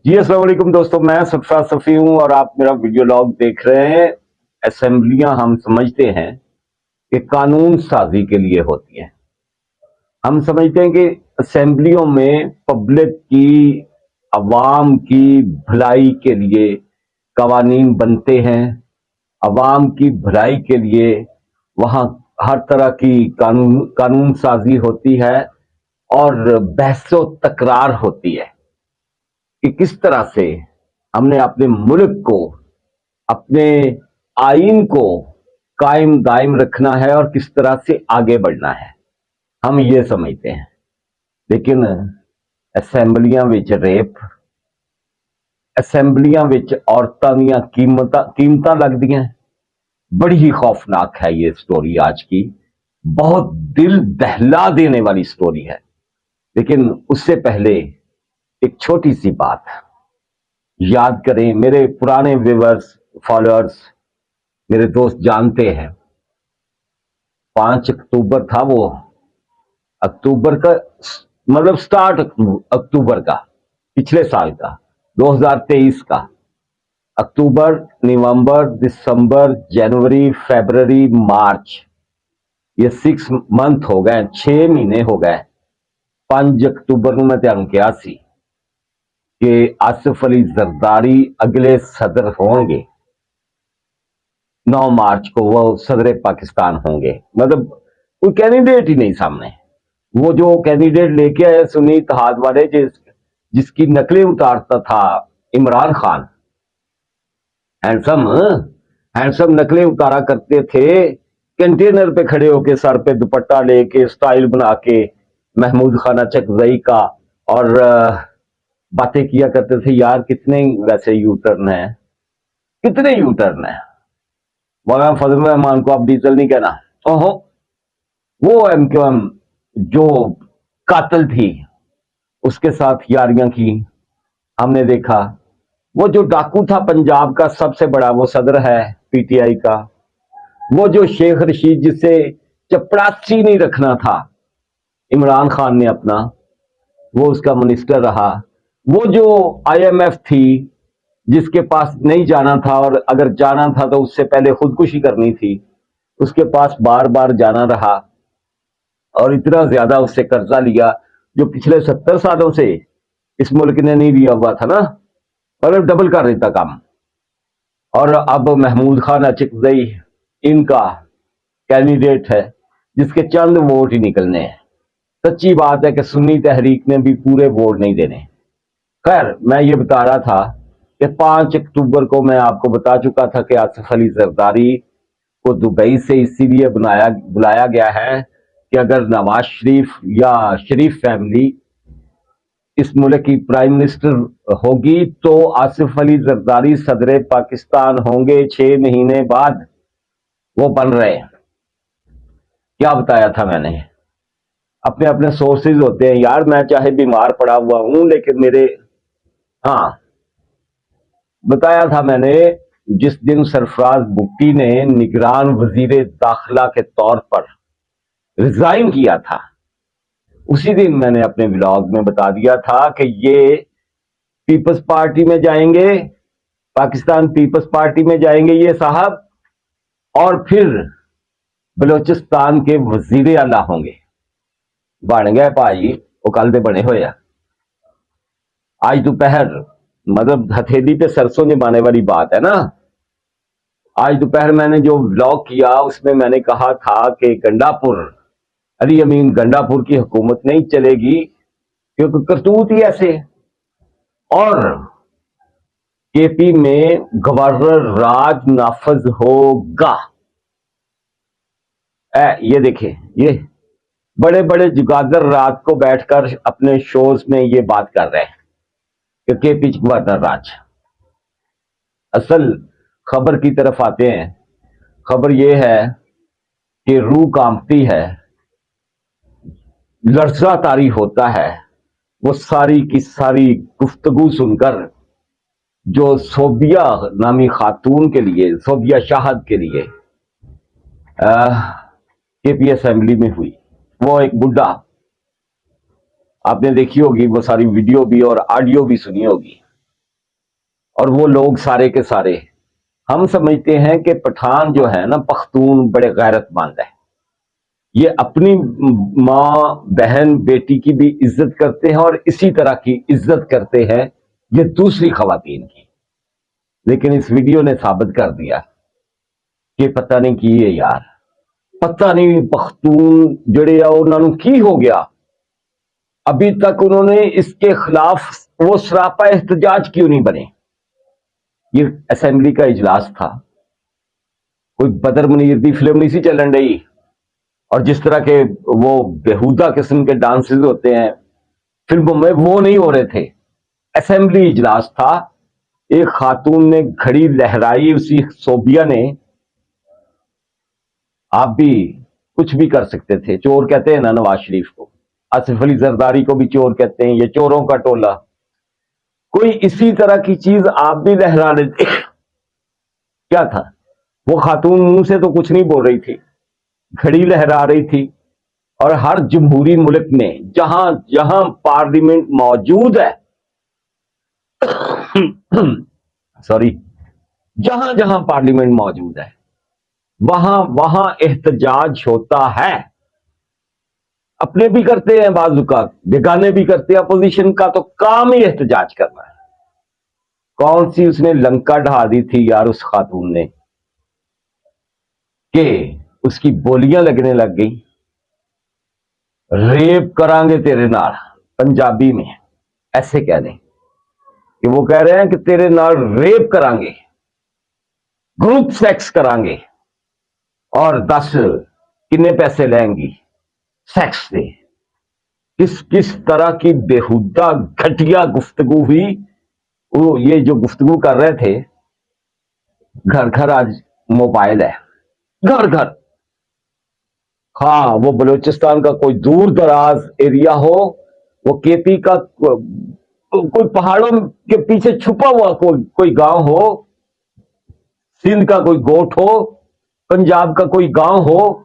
जी अस्सलाम वालेकुम दोस्तों, मैं सरफराज सफ़ी हूँ और आप मेरा वीडियो लॉग देख रहे हैं। असेंबलियां हम समझते हैं कि कानून साजी के लिए होती हैं। हम समझते हैं कि असेंबलियों में पब्लिक की, अवाम की भलाई के लिए कवानीन बनते हैं। अवाम की भलाई के लिए वहाँ हर तरह की कानून साजी होती है और बहसो तकरार होती है कि किस तरह से हमने अपने मुल्क को, अपने आइन को कायम दायम रखना है और किस तरह से आगे बढ़ना है, हम ये समझते हैं। लेकिन असेंबलियां विच रेप, असेंबलियां विच औरतां दियां कीमतां लगदियां। बड़ी ही खौफनाक है ये स्टोरी आज की, बहुत दिल दहला देने वाली स्टोरी है। लेकिन उससे पहले एक छोटी सी बात याद करें। मेरे पुराने व्यूअर्स, फॉलोअर्स, मेरे दोस्त जानते हैं, 5 अक्टूबर था वो, अक्टूबर का मतलब स्टार्ट अक्टूबर का, पिछले साल का, 2023 का। अक्टूबर, नवंबर, दिसंबर, जनवरी, फरवरी, मार्च, ये 6 मंथ हो गए, 6 महीने हो गए। 5 अक्टूबर ਨੂੰ मैं ਤੁਹਾਨੂੰ ਕਿਹਾ ਸੀ कि आसिफ अली जरदारी अगले सदर होंगे। 9 मार्च को वो सदर पाकिस्तान होंगे। मतलब कोई कैंडिडेट ही नहीं सामने। वो जो कैंडिडेट लेके आए सुन्नी इत्तेहाद वाले, जिसकी नकलें उतारता था इमरान खान, हैंडसम हैंडसम नकलें उतारा करते थे, कंटेनर पे खड़े होके, सर पे दुपट्टा लेके, स्टाइल बना के, महमूद खाना चकजई का, और बातें किया करते थे। यार कितने वैसे यू टर्न है, कितने यू टर्न है। मौलाना फजल रहमान को अब डीजल नहीं कहना। ओहो, वो एमक्यूएम जो कातिल थी, उसके साथ यारियां की हमने देखा। वो जो डाकू था पंजाब का सबसे बड़ा, वो सदर है पीटीआई का। वो जो शेख रशीद, जिसे चपड़ासी नहीं रखना था इमरान खान ने अपना, वो उसका मिनिस्टर रहा। वो जो आईएमएफ थी, जिसके पास नहीं जाना था, और अगर जाना था तो उससे पहले खुदकुशी करनी थी, उसके पास बार बार जाना रहा और इतना ज्यादा उससे कर्जा लिया जो पिछले 70 सालों से इस मुल्क ने नहीं लिया हुआ था ना, मतलब डबल कर देता काम। और अब महमूद खान अचकजई इनका कैंडिडेट है, जिसके चंद वोट ही निकलने हैं। सच्ची बात है कि सुन्नी तहरीक ने भी पूरे वोट नहीं देने। खैर, मैं ये बता रहा था कि 5 अक्टूबर को मैं आपको बता चुका था कि आसिफ अली जरदारी को दुबई से इसीलिए बुलाया गया है कि अगर नवाज शरीफ या शरीफ फैमिली इस मुल्क की प्राइम मिनिस्टर होगी तो आसिफ अली जरदारी सदर पाकिस्तान होंगे। 6 महीने बाद वो बन रहे हैं। क्या बताया था मैंने? अपने अपने सोर्सेज होते हैं यार। मैं चाहे बीमार पड़ा हुआ हूं, लेकिन मेरे, हाँ, बताया था मैंने, जिस दिन सरफराज भुट्टी ने निगरान वजीर दाखिला के तौर पर रिजाइन किया था, उसी दिन मैंने अपने ब्लॉग में बता दिया था कि ये पीपल्स पार्टी में जाएंगे, पाकिस्तान पीपल्स पार्टी में जाएंगे ये साहब, और फिर बलोचिस्तान के वजीर आला होंगे। बन गए भाई, वो कल दे बने हुए। आज दोपहर, मतलब हथेली पे सरसों जमाने वाली बात है ना। आज दोपहर मैंने जो ब्लॉग किया उसमें मैंने कहा था कि गंडापुर, अली अमीन गंडापुर की हुकूमत नहीं चलेगी क्योंकि करतूत ही ऐसे। और केपी में गवर्नर राज नाफज होगा। ये देखें, ये बड़े बड़े जुगादर रात को बैठकर अपने शोज में ये बात कर रहे हैं कि केपी गवर्नर राज। असल खबर की तरफ आते हैं। खबर यह है कि रूह कांपती है, लर्जा तारी होता है वो सारी की सारी गुफ्तगू सुनकर जो सोबिया नामी खातून के लिए, सोबिया शाहद के लिए केपी असेंबली में हुई। वो एक बुढ़ा, आपने देखी होगी वो सारी वीडियो भी और ऑडियो भी सुनी होगी। और वो लोग सारे के सारे, हम समझते हैं कि पठान जो है ना, पख्तून बड़े गैरतमंद है, ये अपनी माँ बहन बेटी की भी इज्जत करते हैं और इसी तरह की इज्जत करते हैं ये दूसरी खवातीन की। लेकिन इस वीडियो ने साबित कर दिया कि पता नहीं की है यार, पता नहीं पख्तून जड़े आ उन्होंने की हो गया, अभी तक उन्होंने इसके खिलाफ वो सरापा एहतजाज क्यों नहीं बने। ये असेंबली का इजलास था, कोई बदर मुनीर की फिल्म नहीं सी चलन रही, और जिस तरह के वो बेहुदा किस्म के डांसेस होते हैं फिल्मों में वो नहीं हो रहे थे। असेंबली इजलास था, एक खातून ने घड़ी लहराई, उसी सोबिया ने, आप भी कुछ भी कर सकते थे। चोर कहते हैं ना नवाज शरीफ को, आसिफ अली जरदारी को भी चोर कहते हैं, ये चोरों का टोला। कोई इसी तरह की चीज आप भी लहरा लेते। क्या था वो खातून, मुंह से तो कुछ नहीं बोल रही थी, घड़ी लहरा रही थी, और हर जमहूरी मुल्क में जहां जहां पार्लियामेंट मौजूद है सॉरी, जहां जहां पार्लियामेंट मौजूद है वहां वहां एहतजाज होता है। अपने भी करते हैं, बाजुकात बेगाने भी करते हैं। अपोजिशन का तो काम ही एहतजाज करना है। कौन सी उसने लंका ढा दी थी यार उस खातून ने, कि उसकी बोलियां लगने लग गई, रेप करांगे तेरे नाल, पंजाबी में ऐसे कह दें कि वो कह रहे हैं कि तेरे नाल रेप करांगे, ग्रुप सेक्स करांगे, और 10 कितने पैसे लेंगी सेक्स से। किस किस तरह की बेहुदा घटिया गुफ्तगू हुई। वो ये जो गुफ्तगू कर रहे थे, घर घर आज मोबाइल है, घर घर। हाँ, वो बलूचिस्तान का कोई दूर दराज एरिया हो, वो केपी का कोई पहाड़ों के पीछे छुपा हुआ कोई गांव हो, सिंध का कोई गोठ हो, पंजाब का कोई गांव हो,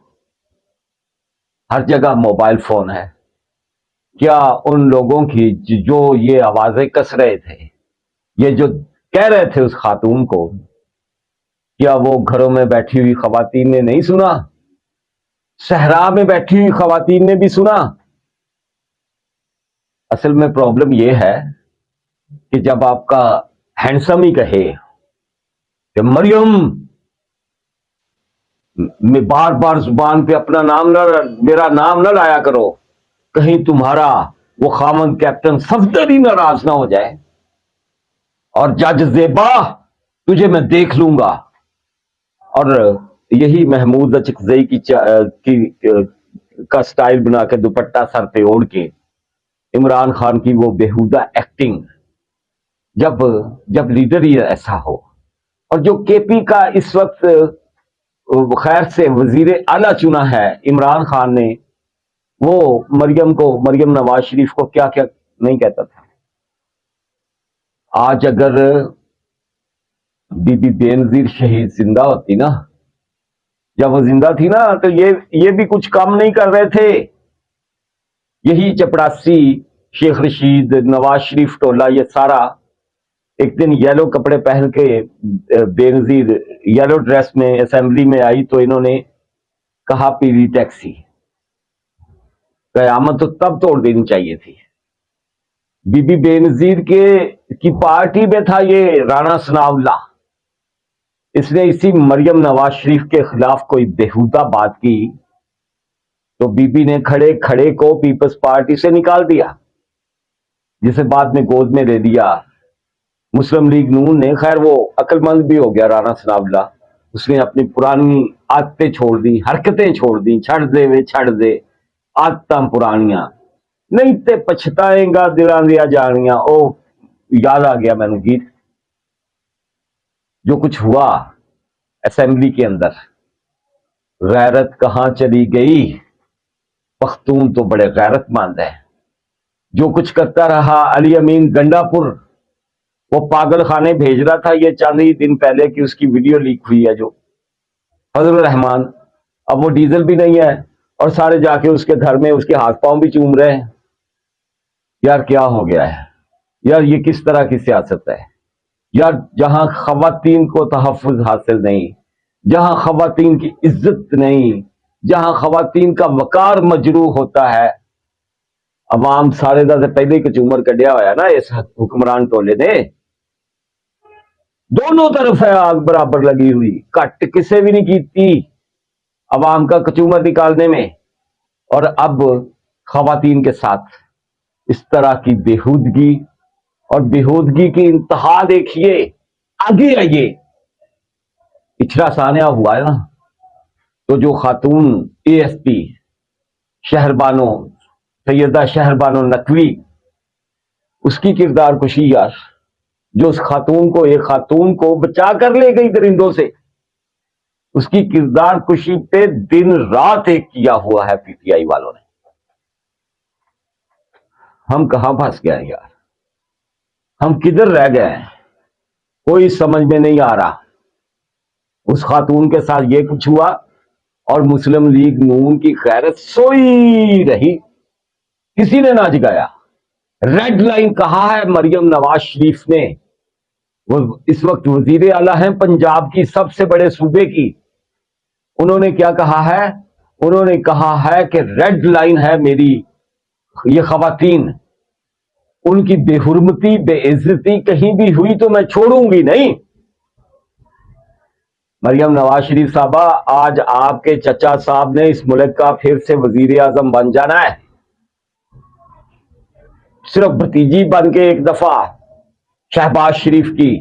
हर जगह मोबाइल फोन है। क्या उन लोगों की जो ये आवाजें कस रहे थे, ये जो कह रहे थे उस खातून को, क्या वो घरों में बैठी हुई खवातीन ने नहीं सुना? सहरा में बैठी हुई खवातीन ने भी सुना। असल में प्रॉब्लम यह है कि जब आपका हैंडसम ही कहे कि मरियम, में बार बार जुबान पे अपना नाम ना, मेरा नाम ना लाया करो, कहीं तुम्हारा वो खामन कैप्टन सफदर ही नाराज ना हो जाए, और जज जेबा तुझे मैं देख लूंगा। और यही महमूद अचकजई का स्टाइल बना के दुपट्टा सर पे ओढ़ के इमरान खान की वो बेहुदा एक्टिंग, जब जब लीडर ही ऐसा हो। और जो केपी का इस वक्त खैर से वजीर आला चुना है इमरान खान ने, वो मरियम नवाज शरीफ को क्या क्या नहीं कहता था। आज अगर बीबी बेनजीर शहीद जिंदा होती ना, जब वो जिंदा थी ना, तो ये भी कुछ काम नहीं कर रहे थे। यही चपड़ासी शेख रशीद नवाज शरीफ टोला, ये सारा एक दिन येलो कपड़े पहन के बेनजीर येलो ड्रेस में असेंबली में आई, तो इन्होंने कहा पीली टैक्सी। कयामत तो तब तोड़ देनी चाहिए थी। बीबी बेनजीर की पार्टी में था ये राणा सनाउल्ला, इसने इसी मरियम नवाज शरीफ के खिलाफ कोई बेहुदा बात की, तो बीबी ने खड़े खड़े को पीपल्स पार्टी से निकाल दिया, जिसे बाद में गोद में ले लिया मुस्लिम लीग नून ने। खैर वो अक्लमंद भी हो गया राणा सनाउल्ला, उसने अपनी पुरानी आदतें छोड़ दी, हरकतें छोड़ दी। छड़ दे आदतां पुरानियां, नहीं ते पछताएगा दिलां दिया जानियां। ओ याद आ गया मैंने गीत, जो कुछ हुआ असेंबली के अंदर। गैरत कहां चली गई, पख्तून तो बड़े गैरतमंद है। जो कुछ करता रहा अली अमीन गंडापुर, वो पागल खाने भेज रहा था ये चंद ही दिन पहले की उसकी वीडियो लीक हुई है, जो फजल रहमान। अब वो डीजल भी नहीं है और सारे जाके उसके घर में उसके हाथ पांव भी चूम रहे हैं। यार क्या हो गया है यार, ये किस तरह की सियासत है? या जहां खवातीन को तहफ़्फ़ुज़ हासिल नहीं, जहां खवातीन की इज्जत नहीं, जहां खवातीन का वकार मजरूह होता है, अवाम सारे दा पहले ही कचूमर कढ़िया होया ना इस हुक्मरान टोले ने। दोनों तरफ है आग बराबर लगी हुई, कट किसे भी नहीं की अवाम का कचूमर निकालने में। और अब खवातीन के साथ इस तरह की बेहूदगी, और बेहूदगी की इंतहा देखिए। आगे आइए, पिछला सानिया हुआ है ना, तो जो खातून एएसपी शहरबानो सैयदा शहरबानो नकवी, उसकी किरदार कुशी यार, जो उस खातून को, एक खातून को बचा कर ले गई दरिंदों से, उसकी किरदार कुशी पे दिन रात एक किया हुआ है पीटीआई वालों ने। हम कहां फंस गए यार, हम किधर रह गए हैं, कोई समझ में नहीं आ रहा। उस खातून के साथ ये कुछ हुआ और मुस्लिम लीग नून की खैरत सोई रही, किसी ने ना जगाया। रेड लाइन कहा है मरियम नवाज शरीफ ने, वो इस वक्त वजीर आला हैं पंजाब की, सबसे बड़े सूबे की। उन्होंने क्या कहा है? उन्होंने कहा है कि रेड लाइन है मेरी ये खवातीन, उनकी बेहुरमती बेइज्जती कहीं भी हुई तो मैं छोड़ूंगी नहीं। मरियम नवाज शरीफ साहबा, आज आपके चचा साहब ने इस मुल्क का फिर से वजीर आजम बन जाना है। सिर्फ भतीजी बन के एक दफा शहबाज शरीफ की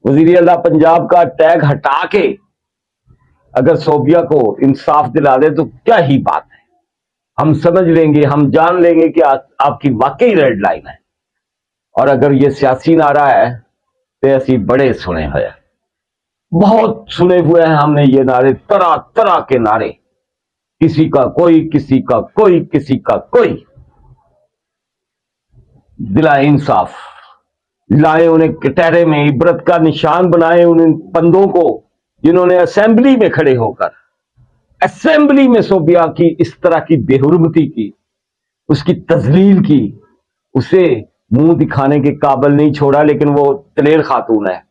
वजीर आला पंजाब का टैग हटा के अगर सोबिया को इंसाफ दिला दे तो क्या ही बात है। हम समझ लेंगे, हम जान लेंगे कि आपकी वाकई रेड लाइन है। और अगर ये सियासी नारा है तो ऐसी बड़े सुने हुए, बहुत सुने हुए हैं हमने ये नारे, तरह तरह के नारे, किसी का कोई, किसी का कोई, किसी का कोई। दिलाए इंसाफ, लाए उन्हें कटहरे में इबरत का निशान बनाए उन बंदों को जिन्होंने असेंबली में खड़े होकर, असेंबली में सोबिया की इस तरह की बेहुरमती की, उसकी तजलील की, उसे मुंह दिखाने के काबिल नहीं छोड़ा। लेकिन वो दलेर खातून है,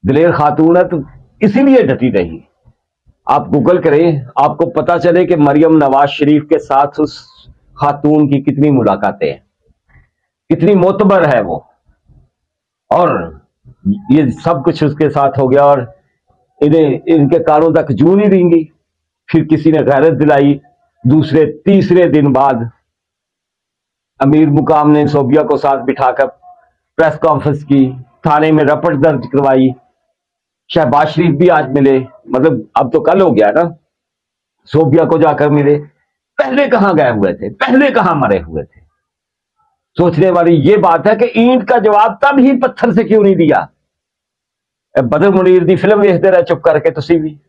दलेर खातून है तो इसीलिए डटी रही। आप गूगल करें, आपको पता चले कि मरियम नवाज शरीफ के साथ उस खातून की कितनी मुलाकातें हैं, कितनी मोतबर है वो। और ये सब कुछ उसके साथ हो गया और इन्हें, इनके कानों तक जू नहीं देंगी। फिर किसी ने गैरत दिलाई, दूसरे तीसरे दिन बाद अमीर मुकाम ने सोबिया को साथ बिठाकर प्रेस कॉन्फ्रेंस की, थाने में रपट दर्ज करवाई। शहबाज शरीफ भी आज मिले, मतलब अब तो कल हो गया ना, सोबिया को जाकर मिले। पहले कहां गए हुए थे, पहले कहां मरे हुए थे? सोचने वाली ये बात है कि ईंट का जवाब तब ही पत्थर से क्यों नहीं दिया। बदर मुनीर दी फिल्म देखते रहे चुप करके, तुसी भी,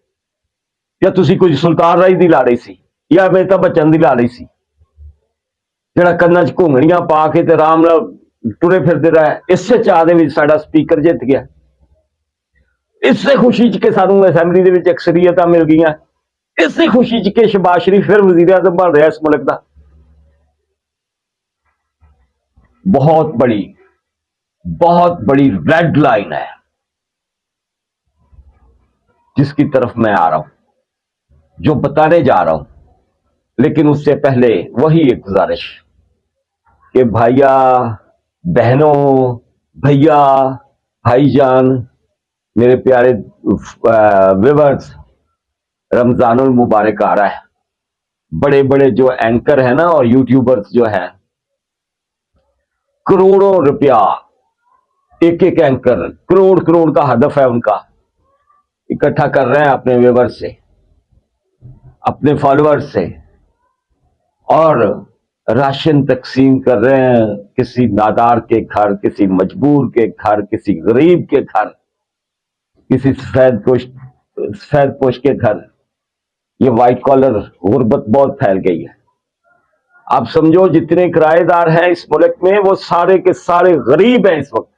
या तुसी कोई सुल्तान राय दी ला रही सी या अमिताभ बच्चन दी ला रही सी, ਜਿਹੜਾ ਕੰਨਾਂ 'ਚ ਘੁੰਗਣੀਆਂ ਪਾ ਕੇ ਤੇ ਆਰਾਮ ਨਾਲ ਟੁਰੇ ਫਿਰਦੇ ਰਹੇ। ਇਸੇ ਚਾਹ ਦੇ ਵਿੱਚ ਸਾਡਾ ਸਪੀਕਰ ਜਿੱਤ ਗਿਆ, ਇਸੇ ਖੁਸ਼ੀ 'ਚ ਕਿ ਸਾਨੂੰ ਅਸੈਂਬਲੀ ਦੇ ਵਿੱਚ ਅਕਸਰੀਅਤਾਂ ਮਿਲ ਗਈਆਂ, ਇਸੇ ਖੁਸ਼ੀ 'ਚ ਕਿ ਸ਼ਹਬਾਜ਼ ਸ਼ਰੀफ ਫਿਰ ਵਜ਼ੀਰ ਆਜ਼ਮ ਬਣ ਰਿਹਾ ਇਸ ਮੁਲਕ ਦਾ। बहुत बड़ी रेड लाइन है जिसकी तरफ मैं आ रहा हूं, जो बताने जा रहा हूं। लेकिन उससे पहले वही एक गुजारिश कि भाइया बहनों, भैया, भाईजान, मेरे प्यारे व्यूअर्स, रमजानुल मुबारक आ रहा है। बड़े बड़े जो एंकर है ना और यूट्यूबर्स जो है, करोड़ों रुपया एक एक एंकर, करोड़ करोड़ का हदफ है उनका, इकट्ठा कर रहे हैं अपने व्यूअर्स से, अपने फॉलोअर्स से, और राशन तकसीम कर रहे हैं किसी नादार के घर, किसी मजबूर के घर, किसी गरीब के घर, किसी सफेद पोश के घर। ये वाइट कॉलर गुर्बत बहुत फैल गई है। आप समझो जितने किराएदार हैं इस मुल्क में वो सारे के सारे गरीब हैं इस वक्त,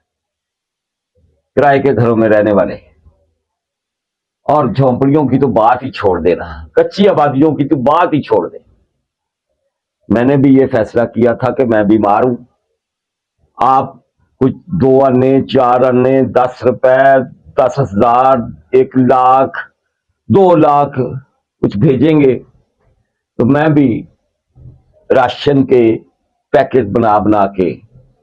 किराए के घरों में रहने वाले। और झोंपड़ियों की तो बात ही छोड़ देना, कच्ची आबादियों की तो बात ही छोड़ दे। मैंने भी ये फैसला किया था कि मैं बीमार हूं, आप कुछ 2 आने, 4 आने, 10 रुपए, 10,000, 1 लाख, 2 लाख कुछ भेजेंगे तो मैं भी राशन के पैकेट बना बना के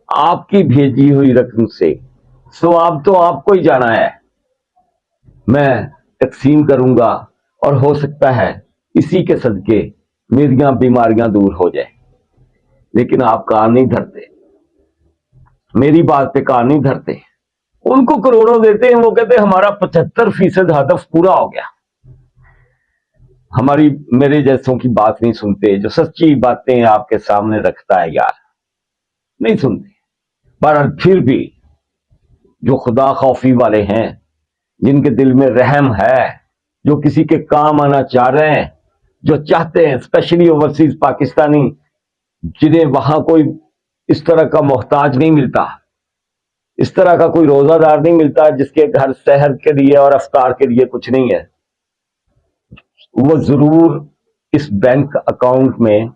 आपकी भेजी हुई रकम से स्वाब तो आपको ही जाना है, मैं तकसीम करूंगा और हो सकता है इसी के सदके मेरियां बीमारियां दूर हो जाए। लेकिन आप कान नहीं धरते, मेरी बात पे कान नहीं धरते। उनको करोड़ों देते हैं, वो कहते हैं हमारा 75% हदफ पूरा हो गया। हमारी मेरे जैसों की बात नहीं सुनते, जो सच्ची बातें आपके सामने रखता है यार, नहीं सुनते। पर फिर भी जो खुदा खौफी वाले हैं, जिनके दिल में रहम है, जो किसी के काम आना चाह रहे हैं, जो चाहते हैं, स्पेशली ओवरसीज पाकिस्तानी, जिन्हें वहां कोई इस तरह का मोहताज नहीं मिलता, इस तरह का कोई रोजादार नहीं मिलता जिसके घर सहर के लिए और अफ्तार के लिए कुछ नहीं है, वो जरूर इस बैंक अकाउंट में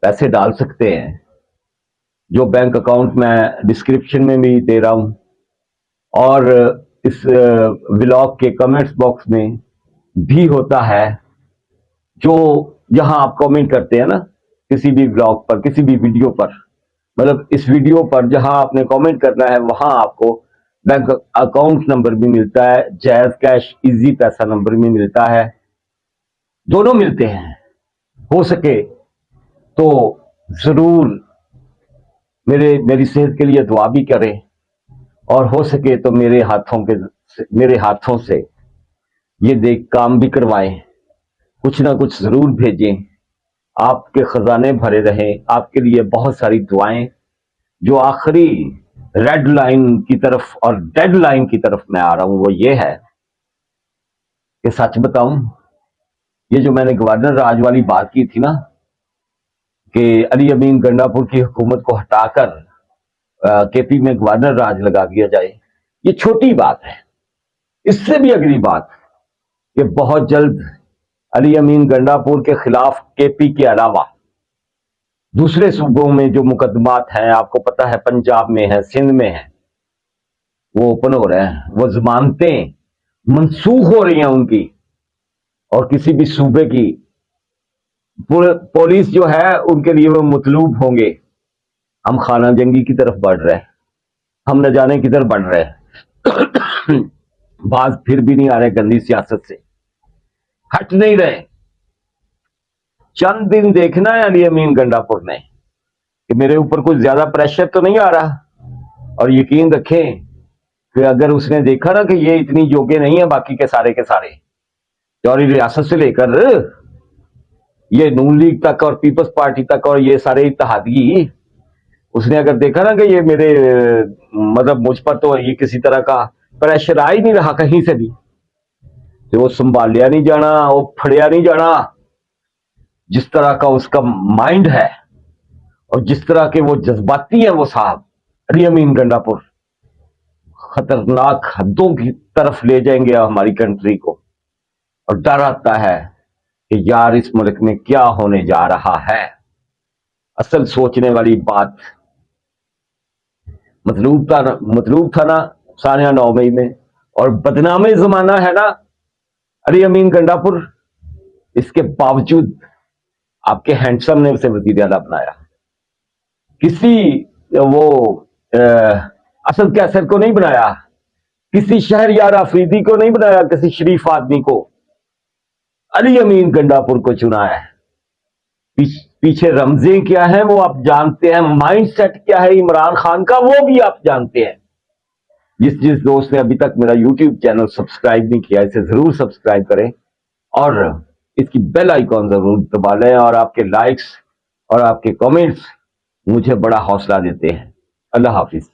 पैसे डाल सकते हैं। जो बैंक अकाउंट मैं डिस्क्रिप्शन में भी दे रहा हूं और इस व्लॉग के कमेंट्स बॉक्स में भी होता है। जो यहां आप कमेंट करते हैं ना, किसी भी ब्लॉग पर, किसी भी वीडियो पर, मतलब इस वीडियो पर जहां आपने कमेंट करना है वहां आपको बैंक अकाउंट नंबर भी मिलता है, जैज कैश इजी पैसा नंबर भी मिलता है, दोनों मिलते हैं। हो सके तो जरूर मेरी सेहत के लिए दुआ भी करें और हो सके तो मेरे हाथों से ये देख काम भी करवाएं, कुछ ना कुछ जरूर भेजें। आपके खजाने भरे रहें, आपके लिए बहुत सारी दुआएं। जो आखिरी रेड लाइन की तरफ और डेड लाइन की तरफ मैं आ रहा हूं वो ये है कि सच बताऊं, ये जो मैंने गवर्नर राज वाली बात की थी ना, कि अली अमीन गंडापुर की हुकूमत को हटाकर केपी में गवर्नर राज लगा दिया जाए, ये छोटी बात है। इससे भी अगली बात कि बहुत जल्द अली अमीन गंडापुर के खिलाफ केपी के अलावा दूसरे सूबों में जो मुकदमात हैं, आपको पता है पंजाब में है, सिंध में है, वो ओपन हो रहे हैं, वो जमानतें मनसूख हो रही हैं उनकी। और किसी भी सूबे की पुलिस जो है उनके लिए वो मतलूब होंगे। हम खाना जंगी की तरफ बढ़ रहे हैं, हम न जाने किधर बढ़ रहे हैं। बाज फिर भी नहीं आ रहे, गंदी सियासत से हट नहीं रहे। चंद दिन देखना है अली अमीन गंडापुर ने कि मेरे ऊपर कुछ ज्यादा प्रेशर तो नहीं आ रहा। और यकीन रखें कि अगर उसने देखा ना कि ये इतनी योग्य नहीं है बाकी के सारे जौहरी रियासत से लेकर ये नून लीग तक और पीपल्स पार्टी तक और ये सारे इत्तेहादी, उसने अगर देखा ना कि ये मेरे मतलब मुझ पर तो ये किसी तरह का प्रेशर आ ही नहीं रहा कहीं से भी, तो वो संभालिया नहीं जाना, वो फड़िया नहीं जाना। जिस तरह का उसका माइंड है और जिस तरह के वो जज्बाती है वो साहब अली अमीन गंडापुर, खतरनाक हदों की तरफ ले जाएंगे हमारी कंट्री को। और डर आता है कि यार इस मुल्क में क्या होने जा रहा है। असल सोचने वाली बात, मतलूब था ना सानिया 9 मई में, और बदनामे जमाना है ना अली अमीन गंडापुर। इसके बावजूद आपके हैंडसम ने उसे वजीर आला बनाया, किसी वो असद कैसर को नहीं बनाया, किसी शहरयार अफरीदी को नहीं बनाया, किसी शरीफ आदमी को, अली अमीन गंडापुर को चुना है। पीछे रमजें क्या है वो आप जानते हैं, माइंडसेट क्या है इमरान खान का वो भी आप जानते हैं। जिस दोस्त ने अभी तक मेरा यूट्यूब चैनल सब्सक्राइब नहीं किया, इसे जरूर सब्सक्राइब करें और इसकी बेल आइकॉन जरूर दबा लें। और आपके लाइक्स और आपके कमेंट्स मुझे बड़ा हौसला देते हैं। अल्लाह हाफिज।